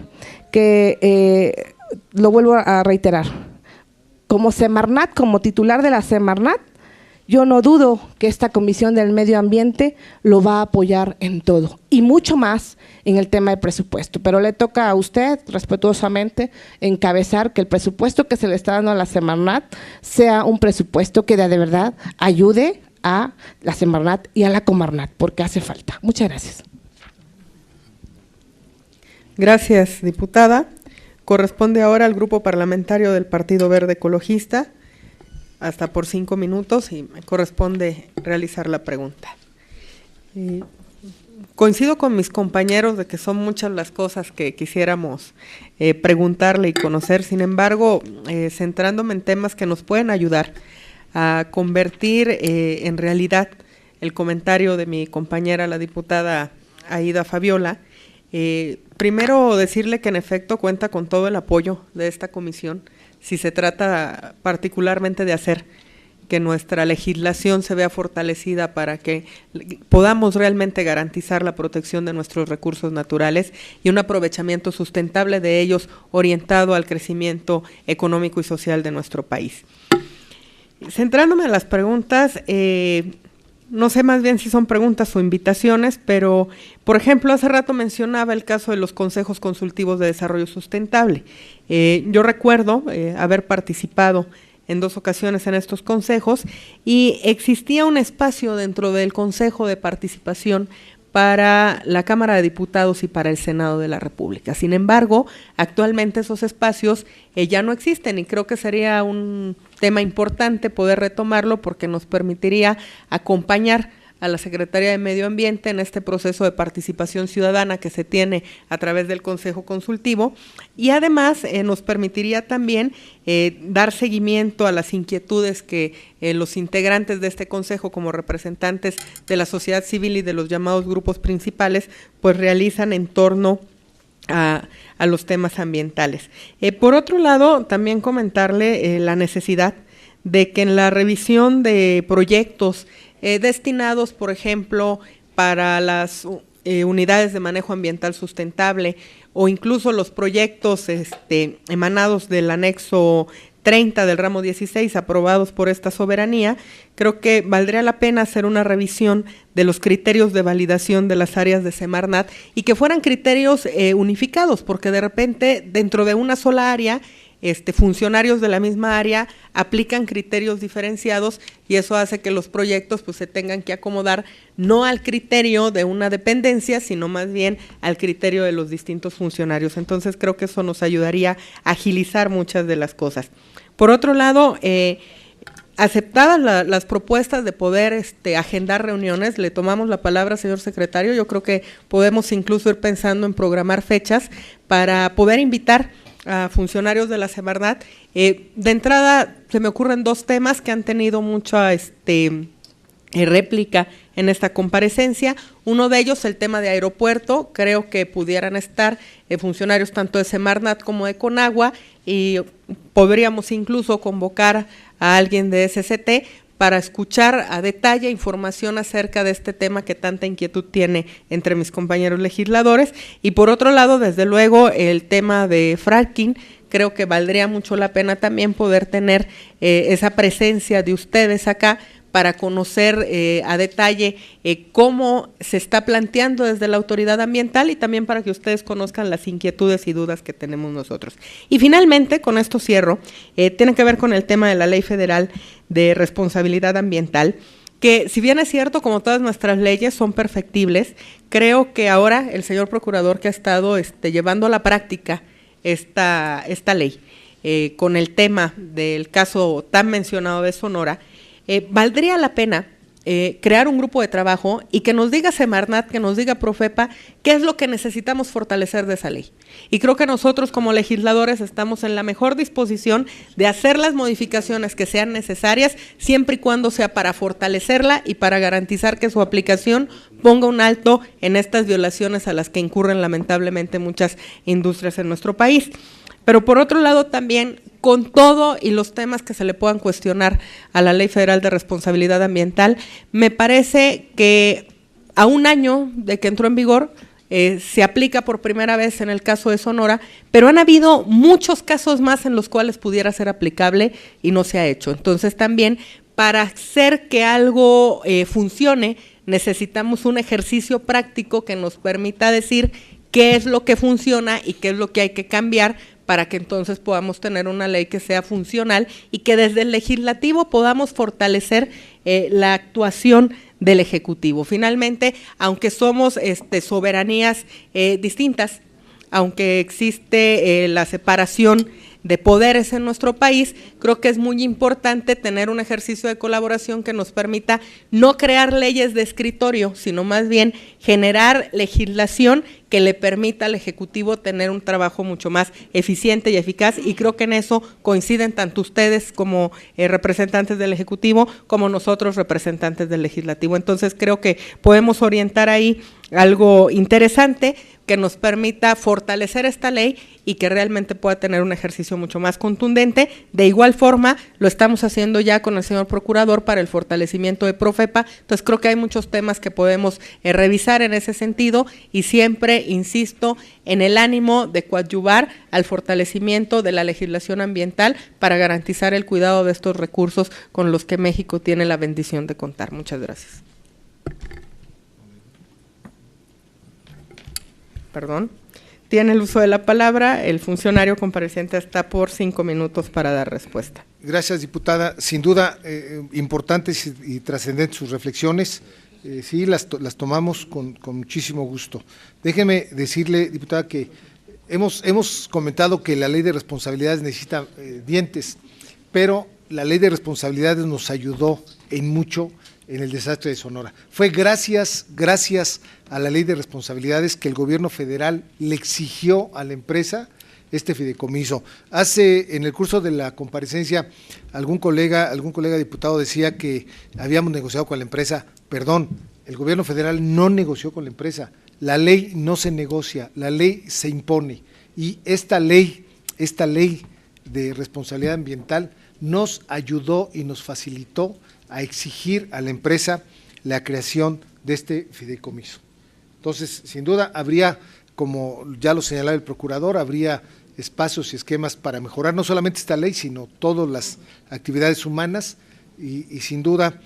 que lo vuelvo a reiterar, como Semarnat, como titular de la Semarnat, yo no dudo que esta Comisión del Medio Ambiente lo va a apoyar en todo, y mucho más en el tema de presupuesto. Pero le toca a usted, respetuosamente, encabezar que el presupuesto que se le está dando a la Semarnat sea un presupuesto que de verdad ayude a la Semarnat y a la Comarnat, porque hace falta. Muchas gracias. Gracias, diputada. Corresponde ahora al Grupo Parlamentario del Partido Verde Ecologista, hasta por 5 minutos, y me corresponde realizar la pregunta. Coincido con mis compañeros de que son muchas las cosas que quisiéramos preguntarle y conocer. Sin embargo, centrándome en temas que nos pueden ayudar a convertir en realidad el comentario de mi compañera, la diputada Aída Fabiola. Primero decirle que en efecto cuenta con todo el apoyo de esta comisión, si se trata particularmente de hacer que nuestra legislación se vea fortalecida para que podamos realmente garantizar la protección de nuestros recursos naturales y un aprovechamiento sustentable de ellos orientado al crecimiento económico y social de nuestro país. Centrándome en las preguntas, no sé más bien si son preguntas o invitaciones, pero, por ejemplo, hace rato mencionaba el caso de los consejos consultivos de desarrollo sustentable. Yo recuerdo haber participado en 2 ocasiones en estos consejos, y existía un espacio dentro del Consejo de Participación para la Cámara de Diputados y para el Senado de la República. Sin embargo, actualmente esos espacios ya no existen, y creo que sería un tema importante poder retomarlo, porque nos permitiría acompañar a la Secretaría de Medio Ambiente en este proceso de participación ciudadana que se tiene a través del Consejo Consultivo, y además nos permitiría también dar seguimiento a las inquietudes que los integrantes de este Consejo, como representantes de la sociedad civil y de los llamados grupos principales, pues realizan en torno a los temas ambientales. Por otro lado, también comentarle la necesidad de que en la revisión de proyectos destinados, por ejemplo, para las unidades de manejo ambiental sustentable, o incluso los proyectos emanados del anexo 30 del ramo 16 aprobados por esta soberanía, creo que valdría la pena hacer una revisión de los criterios de validación de las áreas de Semarnat, y que fueran criterios unificados, porque de repente dentro de una sola área funcionarios de la misma área aplican criterios diferenciados, y eso hace que los proyectos pues se tengan que acomodar no al criterio de una dependencia, sino más bien al criterio de los distintos funcionarios. Entonces creo que eso nos ayudaría a agilizar muchas de las cosas. Por otro lado, aceptadas las propuestas de poder agendar reuniones, le tomamos la palabra, señor secretario. Yo creo que podemos incluso ir pensando en programar fechas para poder invitar a funcionarios de la Semarnat. De entrada se me ocurren 2 temas que han tenido mucha réplica en esta comparecencia. Uno de ellos, el tema de aeropuerto, creo que pudieran estar funcionarios tanto de Semarnat como de Conagua, y podríamos incluso convocar a alguien de SCT para escuchar a detalle información acerca de este tema que tanta inquietud tiene entre mis compañeros legisladores. Y por otro lado, desde luego, el tema de fracking, creo que valdría mucho la pena también poder tener esa presencia de ustedes acá para conocer a detalle cómo se está planteando desde la autoridad ambiental, y también para que ustedes conozcan las inquietudes y dudas que tenemos nosotros. Y finalmente, con esto cierro, tiene que ver con el tema de la Ley Federal de Responsabilidad Ambiental, que si bien es cierto, como todas nuestras leyes son perfectibles, creo que ahora el señor procurador que ha estado llevando a la práctica esta ley, con el tema del caso tan mencionado de Sonora, valdría la pena crear un grupo de trabajo y que nos diga Semarnat, que nos diga Profepa, qué es lo que necesitamos fortalecer de esa ley. Y creo que nosotros como legisladores estamos en la mejor disposición de hacer las modificaciones que sean necesarias, siempre y cuando sea para fortalecerla y para garantizar que su aplicación ponga un alto en estas violaciones a las que incurren lamentablemente muchas industrias en nuestro país. Pero por otro lado también, con todo y los temas que se le puedan cuestionar a la Ley Federal de Responsabilidad Ambiental, me parece que a un año de que entró en vigor, se aplica por primera vez en el caso de Sonora, pero han habido muchos casos más en los cuales pudiera ser aplicable y no se ha hecho. Entonces también, para hacer que algo funcione, necesitamos un ejercicio práctico que nos permita decir qué es lo que funciona y qué es lo que hay que cambiar, para que entonces podamos tener una ley que sea funcional y que desde el legislativo podamos fortalecer la actuación del Ejecutivo. Finalmente, aunque somos soberanías distintas, aunque existe la separación de poderes en nuestro país, creo que es muy importante tener un ejercicio de colaboración que nos permita no crear leyes de escritorio, sino más bien generar legislación que le permita al Ejecutivo tener un trabajo mucho más eficiente y eficaz, y creo que en eso coinciden tanto ustedes como representantes del Ejecutivo, como nosotros representantes del Legislativo. Entonces creo que podemos orientar ahí algo interesante que nos permita fortalecer esta ley y que realmente pueda tener un ejercicio mucho más contundente. De igual forma, lo estamos haciendo ya con el señor procurador para el fortalecimiento de Profepa. Entonces creo que hay muchos temas que podemos revisar en ese sentido, y siempre insisto en el ánimo de coadyuvar al fortalecimiento de la legislación ambiental para garantizar el cuidado de estos recursos con los que México tiene la bendición de contar. Muchas gracias. Perdón. Tiene el uso de la palabra, el funcionario compareciente está por 5 minutos para dar respuesta. Gracias, diputada. Sin duda, importantes y trascendentes sus reflexiones. Sí, las tomamos con muchísimo gusto. Déjeme decirle, diputada, que hemos comentado que la ley de responsabilidades necesita dientes, pero la ley de responsabilidades nos ayudó en mucho en el desastre de Sonora. Fue gracias a la ley de responsabilidades que el gobierno federal le exigió a la empresa este fideicomiso. En el curso de la comparecencia, algún colega diputado decía que habíamos negociado con la empresa. Perdón, el gobierno federal no negoció con la empresa. La ley no se negocia, la ley se impone. Y esta ley de responsabilidad ambiental nos ayudó y nos facilitó a exigir a la empresa la creación de este fideicomiso. Entonces, sin duda, habría, como ya lo señalaba el procurador, habría espacios y esquemas para mejorar no solamente esta ley, sino todas las actividades humanas, y sin duda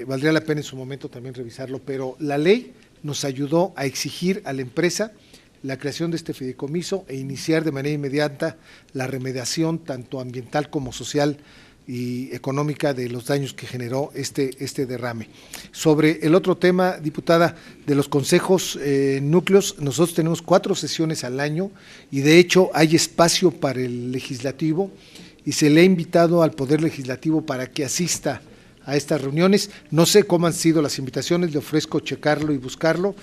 valdría la pena en su momento también revisarlo, pero la ley nos ayudó a exigir a la empresa la creación de este fideicomiso e iniciar de manera inmediata la remediación tanto ambiental como social y económica de los daños que generó este derrame. Sobre el otro tema, diputada, de los consejos núcleos, nosotros tenemos 4 sesiones al año y de hecho hay espacio para el legislativo y se le ha invitado al Poder Legislativo para que asista a estas reuniones. No sé cómo han sido las invitaciones, le ofrezco checarlo y buscarlo,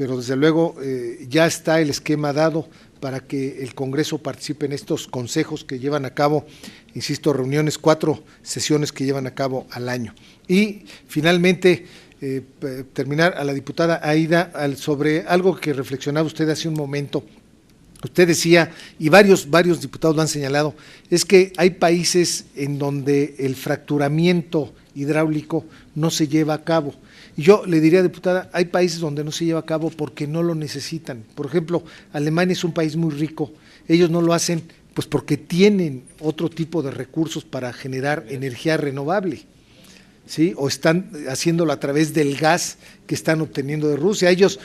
pero desde luego ya está el esquema dado para que el Congreso participe en estos consejos que llevan a cabo, insisto, reuniones, 4 sesiones que llevan a cabo al año. Y finalmente, terminar a la diputada Aida sobre algo que reflexionaba usted hace un momento. Usted decía, y varios diputados lo han señalado, es que hay países en donde el fracturamiento hidráulico no se lleva a cabo. Y yo le diría, diputada, hay países donde no se lleva a cabo porque no lo necesitan. Por ejemplo, Alemania es un país muy rico, ellos no lo hacen pues porque tienen otro tipo de recursos para generar energía renovable, ¿sí? O están haciéndolo a través del gas que están obteniendo de Rusia. Ellos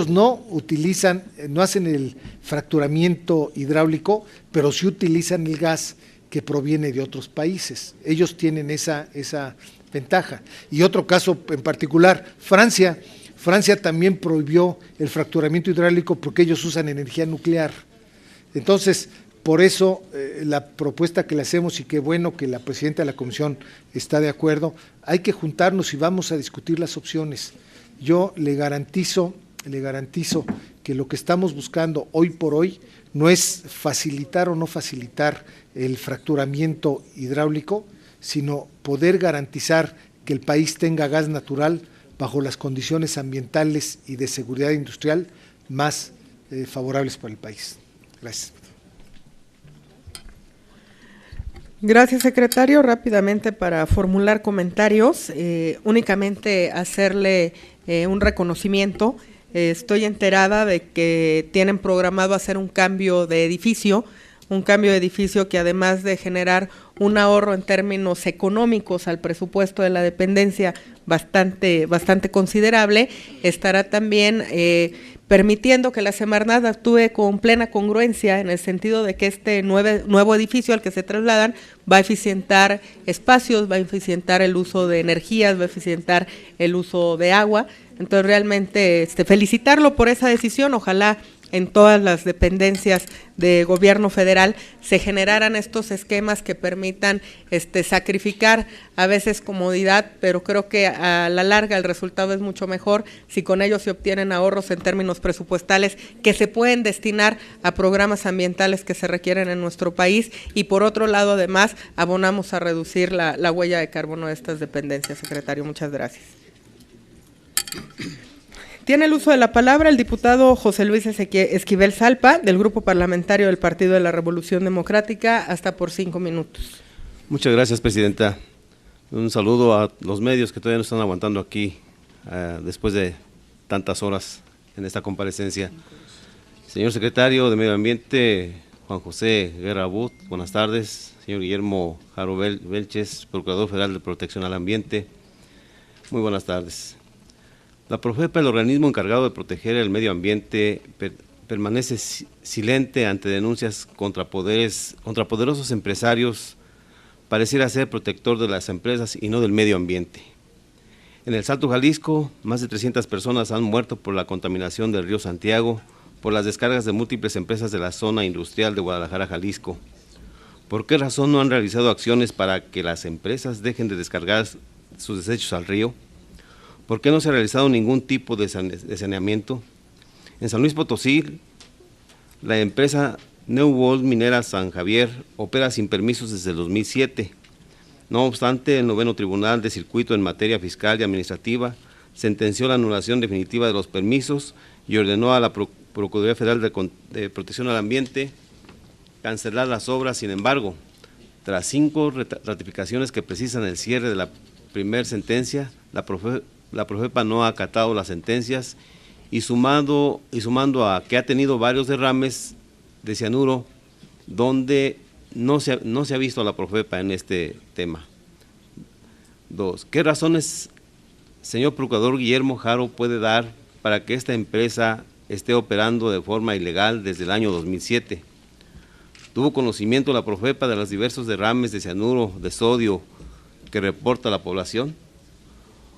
no utilizan, no hacen el fracturamiento hidráulico, pero sí utilizan el gas que proviene de otros países. Ellos tienen esa ventaja. Y otro caso en particular, Francia también prohibió el fracturamiento hidráulico porque ellos usan energía nuclear. Entonces, por eso la propuesta que le hacemos, y qué bueno que la presidenta de la comisión está de acuerdo, hay que juntarnos y vamos a discutir las opciones. Yo le garantizo que lo que estamos buscando hoy por hoy no es facilitar o no facilitar el fracturamiento hidráulico, sino poder garantizar que el país tenga gas natural bajo las condiciones ambientales y de seguridad industrial más favorables para el país. Gracias. Gracias, secretario. Rápidamente para formular comentarios, únicamente hacerle un reconocimiento. Estoy enterada de que tienen programado hacer un cambio de edificio que además de generar un ahorro en términos económicos al presupuesto de la dependencia bastante considerable, estará también permitiendo que la Semarnat actúe con plena congruencia en el sentido de que este nuevo edificio al que se trasladan va a eficientar espacios, va a eficientar el uso de energías, va a eficientar el uso de agua. Entonces realmente felicitarlo por esa decisión. Ojalá en todas las dependencias de gobierno federal se generaran estos esquemas que permitan sacrificar a veces comodidad, pero creo que a la larga el resultado es mucho mejor si con ellos se obtienen ahorros en términos presupuestales que se pueden destinar a programas ambientales que se requieren en nuestro país, y por otro lado además abonamos a reducir la huella de carbono de estas dependencias. Secretario, muchas gracias. Tiene el uso de la palabra el diputado José Luis Esquivel Salpa, del Grupo Parlamentario del Partido de la Revolución Democrática, hasta por 5 minutos. Muchas gracias, presidenta. Un saludo a los medios que todavía nos están aguantando aquí después de tantas horas en esta comparecencia. Señor secretario de Medio Ambiente, Juan José Guerra Abud, buenas tardes. Señor Guillermo Jaro Velches, Procurador Federal de Protección al Ambiente, muy buenas tardes. La Profepa, el organismo encargado de proteger el medio ambiente, permanece silente ante denuncias contra poderosos empresarios. Pareciera ser protector de las empresas y no del medio ambiente. En el Salto Jalisco, más de 300 personas han muerto por la contaminación del río Santiago, por las descargas de múltiples empresas de la zona industrial de Guadalajara, Jalisco. ¿Por qué razón no han realizado acciones para que las empresas dejen de descargar sus desechos al río? ¿Por qué no se ha realizado ningún tipo de saneamiento? En San Luis Potosí, la empresa New World Minera San Javier opera sin permisos desde el 2007. No obstante, el 9º Tribunal de Circuito en materia fiscal y administrativa sentenció la anulación definitiva de los permisos y ordenó a la Procuraduría Federal de Protección al Ambiente cancelar las obras. Sin embargo, tras 5 ratificaciones que precisan el cierre de la primera sentencia, la Profepa no ha acatado las sentencias y sumando a que ha tenido varios derrames de cianuro donde no se ha visto a la Profepa en este tema. 2. ¿Qué razones, señor Procurador Guillermo Jaro, puede dar para que esta empresa esté operando de forma ilegal desde el año 2007? ¿Tuvo conocimiento la Profepa de los diversos derrames de cianuro de sodio que reporta la población?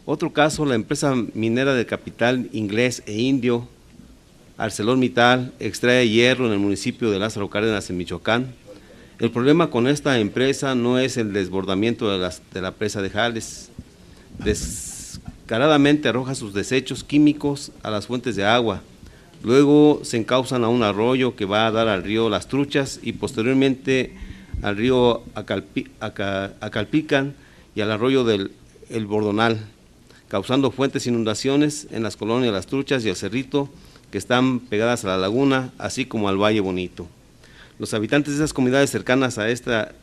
Otro caso, la empresa minera de capital inglés e indio, ArcelorMittal, extrae hierro en el municipio de Lázaro Cárdenas, en Michoacán. El problema con esta empresa no es el desbordamiento de la presa de Jales, descaradamente arroja sus desechos químicos a las fuentes de agua. Luego se encausan a un arroyo que va a dar al río Las Truchas y posteriormente al río Acalpican y al arroyo del El Bordonal, causando fuertes inundaciones en las colonias Las Truchas y El Cerrito, que están pegadas a la laguna, así como al Valle Bonito. Los habitantes de esas comunidades cercanas a esta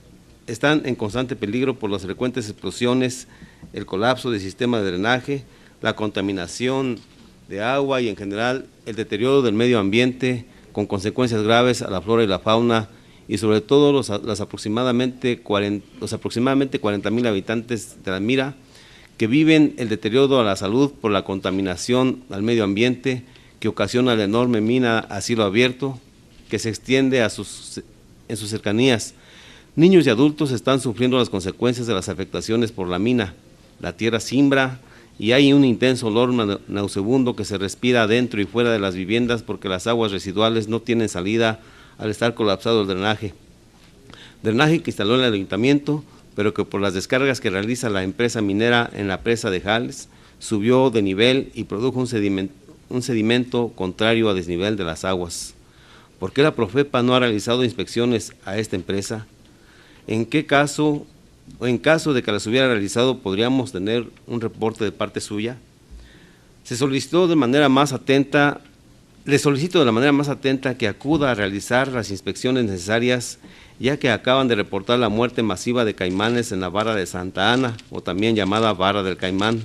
están en constante peligro por las frecuentes explosiones, el colapso del sistema de drenaje, la contaminación de agua y en general el deterioro del medio ambiente, con consecuencias graves a la flora y la fauna, y sobre todo los aproximadamente 40,000 habitantes de La Mira, que viven el deterioro a la salud por la contaminación al medio ambiente que ocasiona la enorme mina a cielo abierto que se extiende en sus cercanías. Niños y adultos están sufriendo las consecuencias de las afectaciones por la mina. La tierra simbra y hay un intenso olor nauseabundo que se respira dentro y fuera de las viviendas porque las aguas residuales no tienen salida al estar colapsado el drenaje. Drenaje que instaló el ayuntamiento, pero que por las descargas que realiza la empresa minera en la presa de Jales, subió de nivel y produjo un sedimento contrario a desnivel de las aguas. ¿Por qué la Profepa no ha realizado inspecciones a esta empresa? En caso de que las hubiera realizado, podríamos tener un reporte de parte suya. Le solicito de manera más atenta que acuda a realizar las inspecciones necesarias, ya que acaban de reportar la muerte masiva de caimanes en la Barra de Santa Ana, o también llamada Barra del Caimán.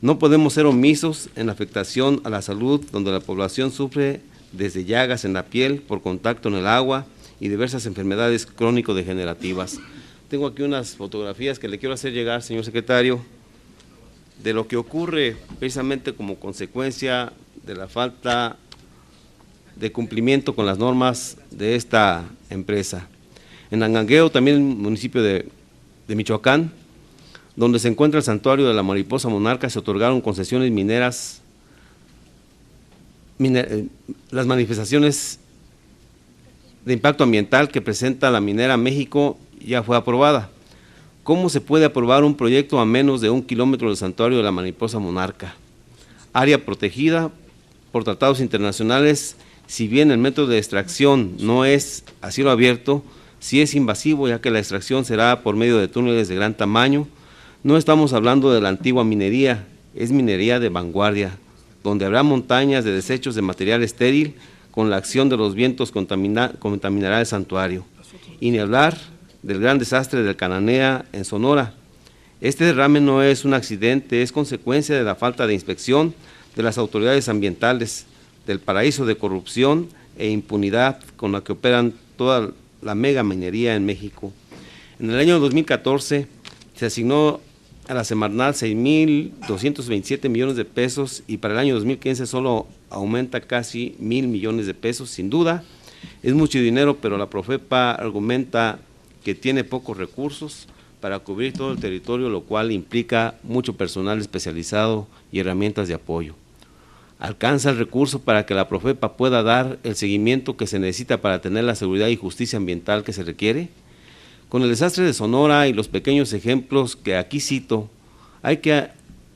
No podemos ser omisos en la afectación a la salud, donde la población sufre desde llagas en la piel por contacto en el agua y diversas enfermedades crónico-degenerativas. Tengo aquí unas fotografías que le quiero hacer llegar, señor secretario, de lo que ocurre precisamente como consecuencia de la falta de cumplimiento con las normas de esta empresa. En Angangueo, también en el municipio de Michoacán, donde se encuentra el santuario de la mariposa monarca, se otorgaron concesiones mineras. Las manifestaciones de impacto ambiental que presenta la minera México ya fue aprobada. ¿Cómo se puede aprobar un proyecto a menos de 1 kilómetro del santuario de la mariposa monarca? Área protegida por tratados internacionales, si bien el método de extracción no es a cielo abierto, sí es invasivo, ya que la extracción será por medio de túneles de gran tamaño. No estamos hablando de la antigua minería, es minería de vanguardia, donde habrá montañas de desechos de material estéril, con la acción de los vientos contaminará el santuario. Y ni hablar del gran desastre del Cananea en Sonora. Este derrame no es un accidente, es consecuencia de la falta de inspección de las autoridades ambientales, del paraíso de corrupción e impunidad con la que operan toda la mega minería en México. En el año 2014 se asignó a la Semarnat 6,227 millones de pesos y para el año 2015 solo aumenta casi 1,000 millones de pesos. Sin duda, es mucho dinero, pero la Profepa argumenta que tiene pocos recursos para cubrir todo el territorio, lo cual implica mucho personal especializado y herramientas de apoyo. ¿Alcanza el recurso para que la Profepa pueda dar el seguimiento que se necesita para tener la seguridad y justicia ambiental que se requiere? Con el desastre de Sonora y los pequeños ejemplos que aquí cito,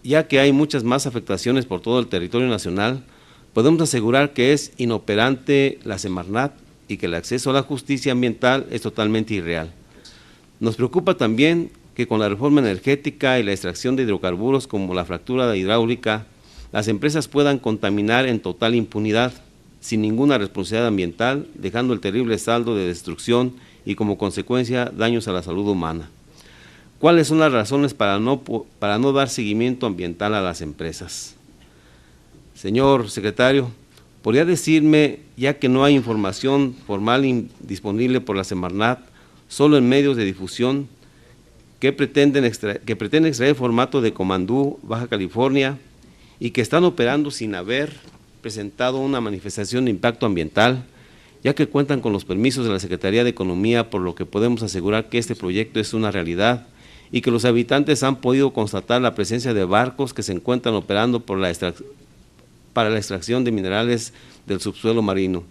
ya que hay muchas más afectaciones por todo el territorio nacional, podemos asegurar que es inoperante la Semarnat y que el acceso a la justicia ambiental es totalmente irreal. Nos preocupa también que con la reforma energética y la extracción de hidrocarburos como la fractura hidráulica, las empresas puedan contaminar en total impunidad, sin ninguna responsabilidad ambiental, dejando el terrible saldo de destrucción y como consecuencia daños a la salud humana. ¿Cuáles son las razones para no dar seguimiento ambiental a las empresas? Señor secretario, ¿podría decirme, ya que no hay información formal disponible por la Semarnat, solo en medios de difusión, que pretenden extraer formato de Comandú, Baja California, y que están operando sin haber presentado una manifestación de impacto ambiental, ya que cuentan con los permisos de la Secretaría de Economía, por lo que podemos asegurar que este proyecto es una realidad y que los habitantes han podido constatar la presencia de barcos que se encuentran operando para la extracción de minerales del subsuelo marino?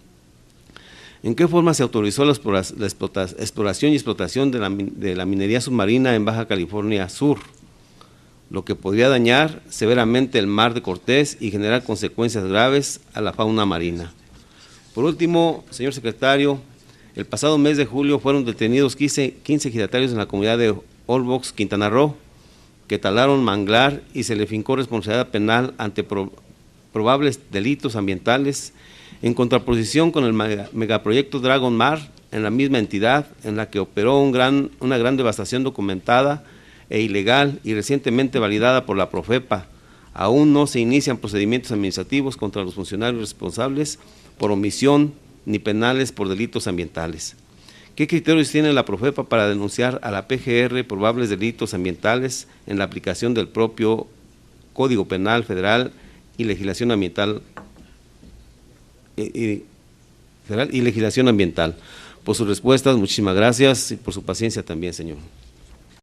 ¿En qué forma se autorizó la exploración y explotación de la minería submarina en Baja California Sur? lo que podría dañar severamente el mar de Cortés y generar consecuencias graves a la fauna marina. Por último, señor secretario, el pasado mes de julio fueron detenidos 15 ejidatarios en la comunidad de Olbox, Quintana Roo, que talaron manglar y se le fincó responsabilidad penal ante probables delitos ambientales, en contraposición con el megaproyecto Dragon Mar, en la misma entidad en la que operó una gran devastación documentada e ilegal y recientemente validada por la Profepa. Aún no se inician procedimientos administrativos contra los funcionarios responsables por omisión ni penales por delitos ambientales. ¿Qué criterios tiene la Profepa para denunciar a la PGR probables delitos ambientales en la aplicación del propio Código Penal Federal y legislación ambiental? Por sus respuestas, muchísimas gracias y por su paciencia también, señor.